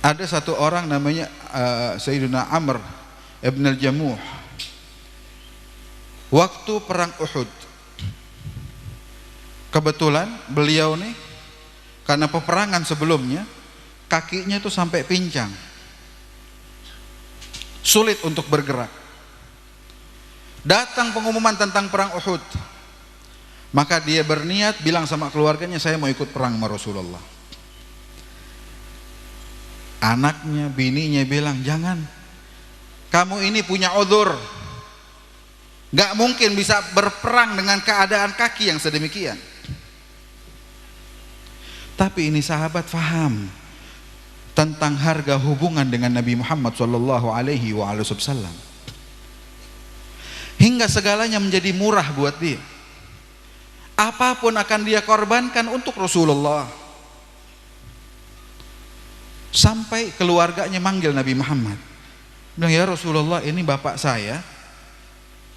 Ada satu orang namanya Sayyidina Amr ibn al-Jamuh. Waktu perang Uhud, kebetulan beliau nih karena peperangan sebelumnya kakinya tuh sampai pincang, sulit untuk bergerak. Datang pengumuman tentang perang Uhud, maka dia berniat bilang sama keluarganya, saya mau ikut perang sama Rasulullah. Anaknya, bininya bilang, jangan, kamu ini punya uzur, gak mungkin bisa berperang dengan keadaan kaki yang sedemikian. Tapi ini sahabat faham tentang harga hubungan dengan Nabi Muhammad SAW, hingga segalanya menjadi murah buat dia. Apapun akan dia korbankan untuk Rasulullah. Sampai keluarganya manggil Nabi Muhammad, bilang, ya Rasulullah, ini bapak saya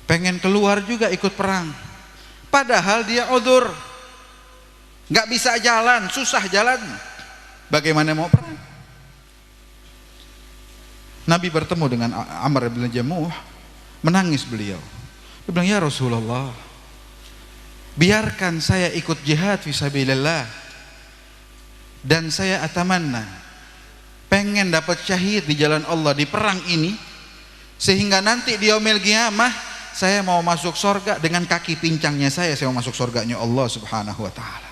pengen keluar juga ikut perang, padahal dia uzur, gak bisa jalan, susah jalan, bagaimana mau perang? Nabi bertemu dengan Amr bin Jamuh, menangis beliau. Dia bilang, ya Rasulullah, biarkan saya ikut jihad fisabilillah, dan saya atamanna, pengen dapat syahid di jalan Allah di perang ini, sehingga nanti di yaumil qiyamah saya mau masuk surga dengan kaki pincangnya saya mau masuk surganya Allah Subhanahu wa taala.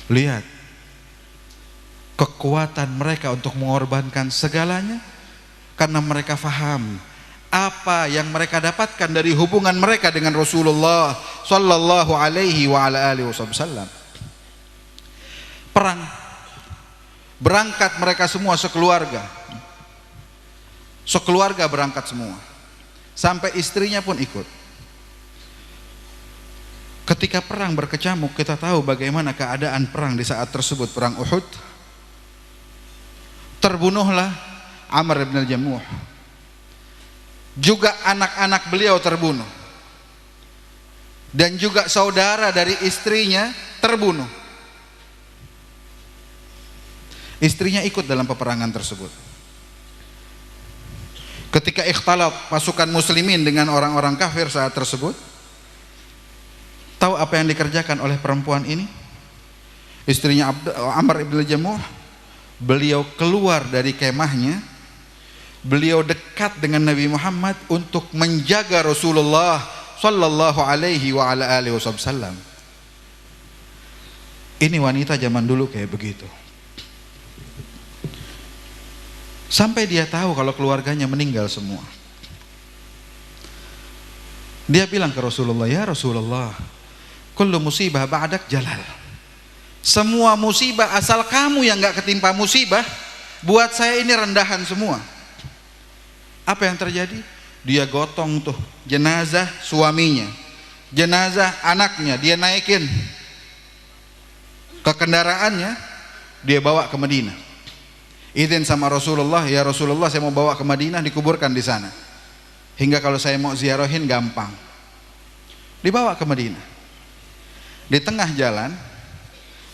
Lihat kekuatan mereka untuk mengorbankan segalanya, karena mereka faham apa yang mereka dapatkan dari hubungan mereka dengan Rasulullah sallallahu alaihi wa ala alihi wasallam. Perang, berangkat mereka semua sekeluarga berangkat semua, sampai istrinya pun ikut. Ketika perang berkecamuk, kita tahu bagaimana keadaan perang di saat tersebut, perang Uhud. Terbunuhlah Amr bin al-Jamuh, juga anak-anak beliau terbunuh, dan juga saudara dari istrinya terbunuh. Istrinya ikut dalam peperangan tersebut. Ketika ikhtalat pasukan muslimin dengan orang-orang kafir saat tersebut, tahu apa yang dikerjakan oleh perempuan ini? Istrinya Amr ibn Jamuh, beliau keluar dari kemahnya, beliau dekat dengan Nabi Muhammad untuk menjaga Rasulullah sallallahu alaihi wa ala alihi wasallam. Ini wanita zaman dulu kayak begitu. Sampai dia tahu kalau keluarganya meninggal semua. Dia bilang ke Rasulullah, ya Rasulullah, kullu musibah ba'dak jalal. Semua musibah asal kamu yang gak ketimpa musibah, buat saya ini rendahan semua. Apa yang terjadi? Dia gotong tuh jenazah suaminya, jenazah anaknya, dia naikin ke kendaraannya, dia bawa ke Madinah. Izin sama Rasulullah, ya Rasulullah, saya mau bawa ke Madinah, dikuburkan di sana, hingga kalau saya mau ziarahin gampang. Dibawa ke Madinah. Di tengah jalan,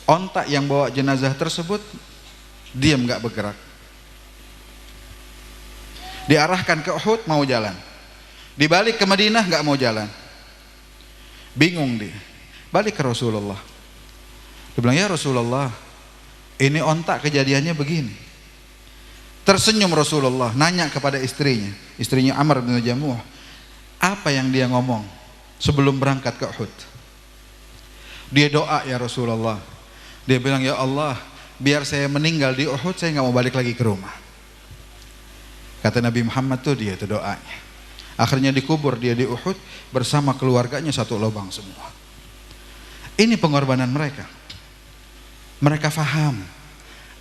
onta yang bawa jenazah tersebut diam, gak bergerak. Diarahkan ke Uhud, mau jalan. Dibalik ke Madinah, gak mau jalan. Bingung dia. Balik ke Rasulullah. Dia bilang, ya Rasulullah, ini onta kejadiannya begini. Tersenyum Rasulullah, nanya kepada istrinya Amr bin Jamuh, apa yang dia ngomong sebelum berangkat ke Uhud? Dia doa, ya Rasulullah. Dia bilang, ya Allah, biar saya meninggal di Uhud, saya nggak mau balik lagi ke rumah. Kata Nabi Muhammad tuh, dia itu doanya. Akhirnya dikubur dia di Uhud bersama keluarganya, satu lubang semua. Ini pengorbanan mereka. Mereka faham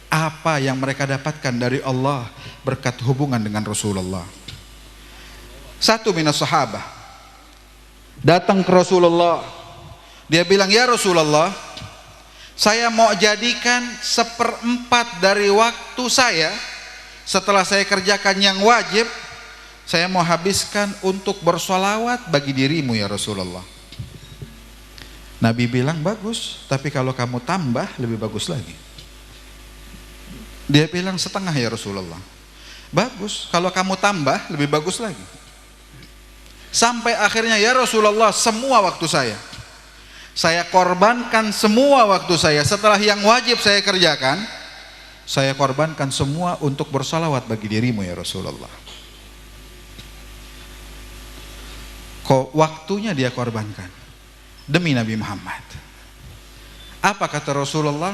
apa yang mereka dapatkan dari Allah berkat hubungan dengan Rasulullah. Satu minas sahabah datang ke Rasulullah, dia bilang, ya Rasulullah, saya mau jadikan 1/4 dari waktu saya setelah saya kerjakan yang wajib, saya mau habiskan untuk bersolawat bagi dirimu ya Rasulullah. Nabi bilang, bagus, tapi kalau kamu tambah lebih bagus lagi. Dia bilang setengah ya Rasulullah. Bagus, kalau kamu tambah lebih bagus lagi. Sampai akhirnya ya Rasulullah, semua waktu saya korbankan semua waktu saya. Setelah yang wajib saya kerjakan, saya korbankan semua untuk bersalawat bagi dirimu ya Rasulullah. Kok waktunya dia korbankan demi Nabi Muhammad. Apa kata Rasulullah?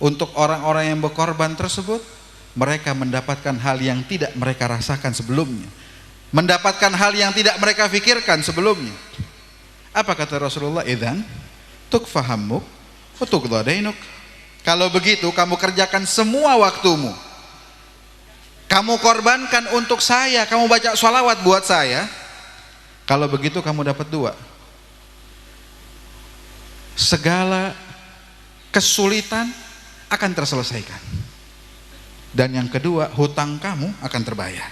Untuk orang-orang yang berkorban tersebut, mereka mendapatkan hal yang tidak mereka rasakan sebelumnya, mendapatkan hal yang tidak mereka pikirkan sebelumnya. Apa kata Rasulullah? Idzan tukfahammuk wa tuqda dainuk. Kalau begitu kamu kerjakan semua waktumu, kamu korbankan untuk saya, kamu baca sholawat buat saya. Kalau begitu kamu dapat dua, segala kesulitan akan terselesaikan, dan yang kedua, hutang kamu akan terbayar.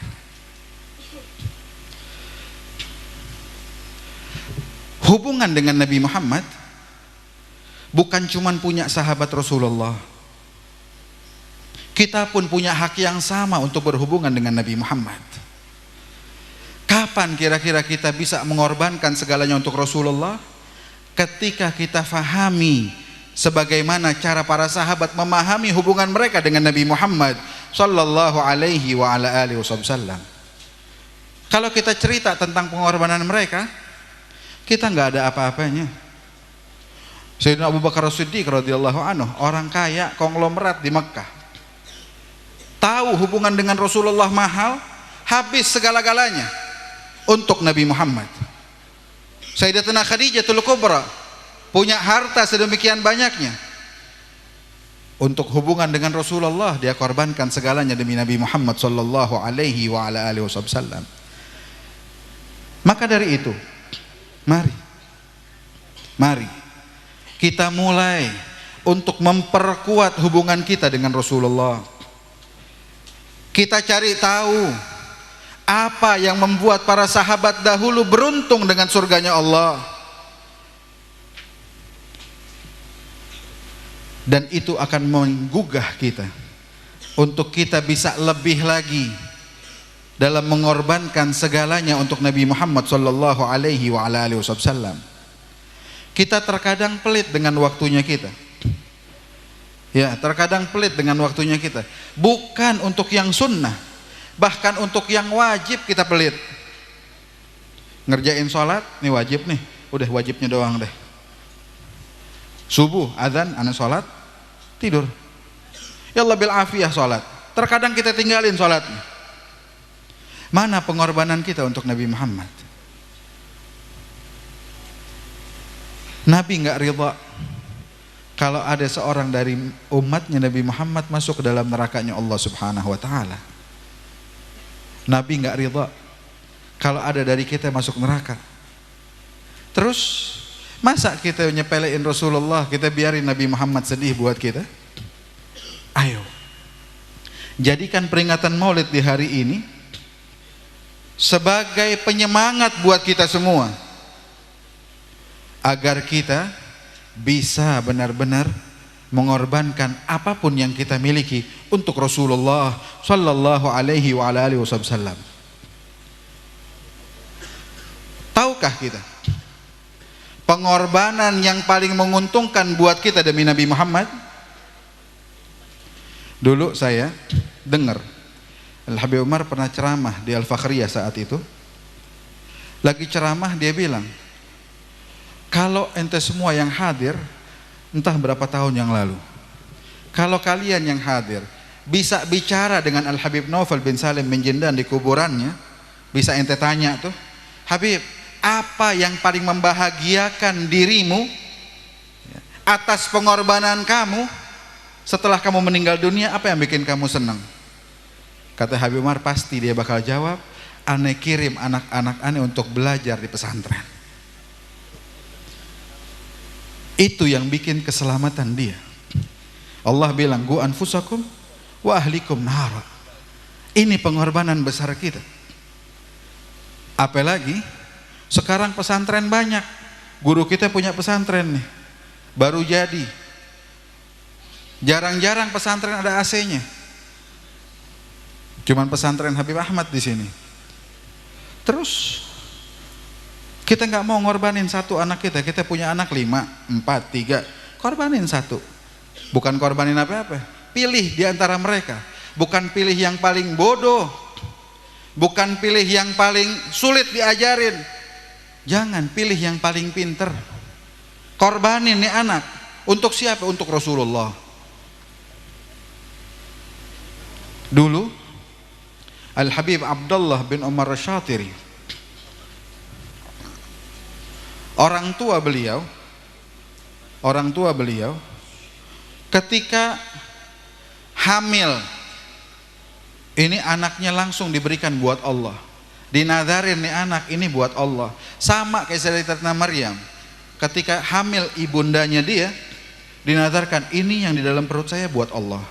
Hubungan dengan Nabi Muhammad bukan cuma punya sahabat Rasulullah, kita pun punya hak yang sama untuk berhubungan dengan Nabi Muhammad. Kapan kira-kira kita bisa mengorbankan segalanya untuk Rasulullah? Ketika kita fahami sebagaimana cara para sahabat memahami hubungan mereka dengan Nabi Muhammad sallallahu alaihi wa ala alihi wasallam. Kalau kita cerita tentang pengorbanan mereka, kita nggak ada apa-apanya. Sayyidina Abu Bakar As-Siddiq radhiyallahu anhu, orang kaya konglomerat di Mekah, tahu hubungan dengan Rasulullah mahal, habis segala-galanya untuk Nabi Muhammad. Sayyidatina Khadijatul Kubra punya harta sedemikian banyaknya, untuk hubungan dengan Rasulullah dia korbankan segalanya demi Nabi Muhammad sallallahu alaihi wa ala alihi wasallam. Maka dari itu, mari kita mulai untuk memperkuat hubungan kita dengan Rasulullah. Kita cari tahu apa yang membuat para sahabat dahulu beruntung dengan surganya Allah. Dan itu akan menggugah kita untuk kita bisa lebih lagi dalam mengorbankan segalanya untuk Nabi Muhammad sallallahu alaihi wa ala alihi wasallam. Kita terkadang pelit dengan waktunya kita. Ya, terkadang pelit dengan waktunya kita. Bukan untuk yang sunnah, bahkan untuk yang wajib kita pelit. Ngerjain sholat, nih wajib nih, udah wajibnya doang deh. Subuh, azan, anak sholat, tidur. Ya Allah bil afiyah sholat. Terkadang kita tinggalin sholatnya. Mana pengorbanan kita untuk Nabi Muhammad? Nabi nggak ridha kalau ada seorang dari umatnya Nabi Muhammad masuk ke dalam nerakanya Allah Subhanahu wa taala. Nabi nggak ridha kalau ada dari kita masuk neraka. Terus masa kita nyepelein Rasulullah, kita biarin Nabi Muhammad sedih buat kita? Ayo, jadikan peringatan Maulid di hari ini sebagai penyemangat buat kita semua, agar kita bisa benar-benar mengorbankan apapun yang kita miliki untuk Rasulullah sallallahu alaihi wa alihi wasallam. Tahukah kita pengorbanan yang paling menguntungkan buat kita demi Nabi Muhammad? Dulu saya dengar Al-Habib Umar pernah ceramah di Al-Fakhriyah saat itu. Lagi ceramah dia bilang, kalau ente semua yang hadir, entah berapa tahun yang lalu, kalau kalian yang hadir bisa bicara dengan Al-Habib Naufal bin Salim bin Jindan di kuburannya, bisa ente tanya tuh, Habib, apa yang paling membahagiakan dirimu atas pengorbanan kamu setelah kamu meninggal dunia? Apa yang bikin kamu senang? Kata Habib Umar, pasti dia bakal jawab, ane kirim anak-anak ane untuk belajar di pesantren. Itu yang bikin keselamatan dia. Allah bilang, gu anfusakum wa ahlikum nara. Ini pengorbanan besar kita. Apalagi sekarang pesantren banyak. Guru kita punya pesantren nih, baru jadi. Jarang-jarang pesantren ada AC-nya. Cuman pesantren Habib Ahmad di sini. Terus kita nggak mau ngorbanin satu anak kita punya anak 5, 4, 3, korbanin satu. Bukan korbanin apa-apa, pilih di antara mereka. Bukan pilih yang paling bodoh, bukan pilih yang paling sulit diajarin. Jangan pilih yang paling pinter. Korbanin nih anak. Untuk siapa? Untuk Rasulullah. Dulu Al-Habib Abdullah bin Umar Asyatiri, orang tua beliau ketika hamil, ini anaknya langsung diberikan buat Allah, dinadarin nih anak ini buat Allah. Sama kayak Sayyidatina Maryam, ketika hamil ibundanya dia, dinadarkan ini yang di dalam perut saya buat Allah.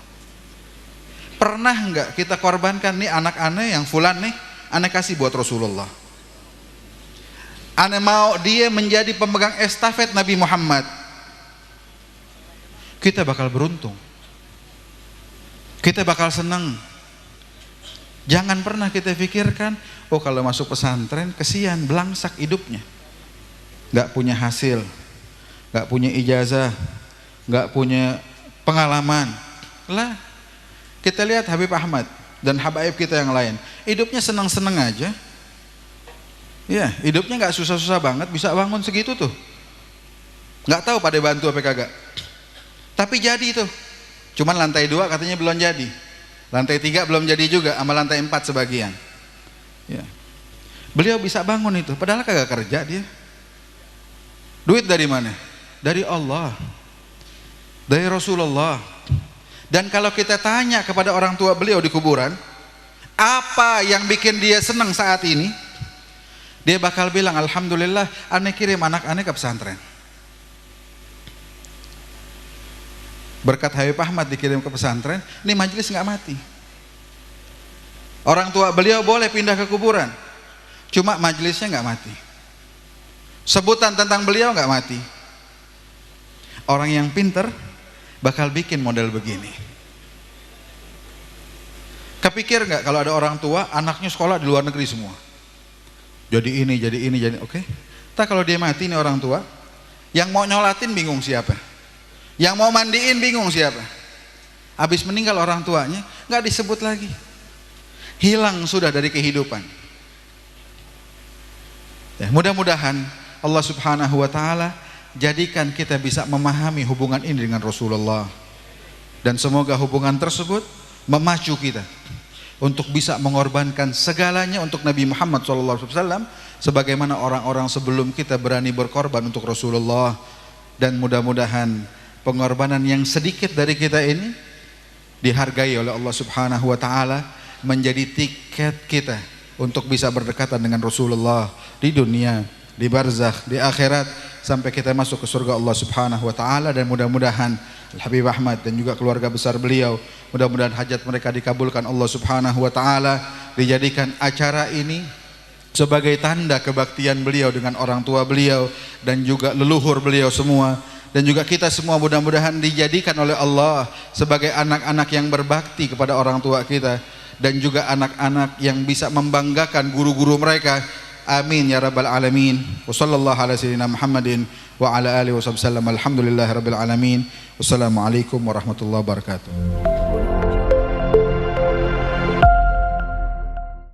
Pernah enggak kita korbankan nih anak aneh yang fulan nih, aneh kasih buat Rasulullah. Aneh mau dia menjadi pemegang estafet Nabi Muhammad. Kita bakal beruntung. Kita bakal senang. Jangan pernah kita pikirkan, oh kalau masuk pesantren kesian, belangsak hidupnya. Enggak punya hasil, enggak punya ijazah, enggak punya pengalaman. Lah, kita lihat Habib Ahmad dan habaib kita yang lain, hidupnya senang-senang aja. Ya, hidupnya nggak susah-susah banget, bisa bangun segitu tuh. Nggak tahu pada bantu apa kagak. Tapi jadi tuh. Cuman lantai 2 katanya belum jadi. Lantai 3 belum jadi juga, sama lantai 4 sebagian. Ya. Beliau bisa bangun itu, padahal kagak kerja dia. Duit dari mana? Dari Allah. Dari Rasulullah. Dan kalau kita tanya kepada orang tua beliau di kuburan, apa yang bikin dia senang saat ini? Dia bakal bilang, alhamdulillah aneh kirim anak aneh ke pesantren. Berkat Habib Ahmad dikirim ke pesantren, ini majelis nggak mati. Orang tua beliau boleh pindah ke kuburan, cuma majelisnya nggak mati. Sebutan tentang beliau nggak mati. Orang yang pinter bakal bikin model begini. Kepikir nggak kalau ada orang tua anaknya sekolah di luar negeri semua, jadi ini, oke? Tak kalau dia mati nih orang tua, yang mau nyolatin bingung siapa, yang mau mandiin bingung siapa. Habis meninggal orang tuanya nggak disebut lagi, hilang sudah dari kehidupan. Ya, mudah-mudahan Allah Subhanahu Wa Taala jadikan kita bisa memahami hubungan ini dengan Rasulullah, dan semoga hubungan tersebut memacu kita untuk bisa mengorbankan segalanya untuk Nabi Muhammad SAW, sebagaimana orang-orang sebelum kita berani berkorban untuk Rasulullah. Dan mudah-mudahan pengorbanan yang sedikit dari kita ini dihargai oleh Allah Subhanahu Wa Taala, menjadi tiket kita untuk bisa berdekatan dengan Rasulullah di dunia, di barzakh, di akhirat, sampai kita masuk ke surga Allah Subhanahu Wa Taala. Dan mudah-mudahan Habib Ahmad dan juga keluarga besar beliau, mudah-mudahan hajat mereka dikabulkan Allah Subhanahu Wa Taala. Dijadikan acara ini sebagai tanda kebaktian beliau dengan orang tua beliau dan juga leluhur beliau semua, dan juga kita semua mudah-mudahan dijadikan oleh Allah sebagai anak-anak yang berbakti kepada orang tua kita, dan juga anak-anak yang bisa membanggakan guru-guru mereka. Amin ya rabbal alamin. Wa sallallahu ala sayyidina Muhammadin wa ala alihi wasallam. Alhamdulillahirabbil alamin. Wassalamualaikum warahmatullahi wabarakatuh.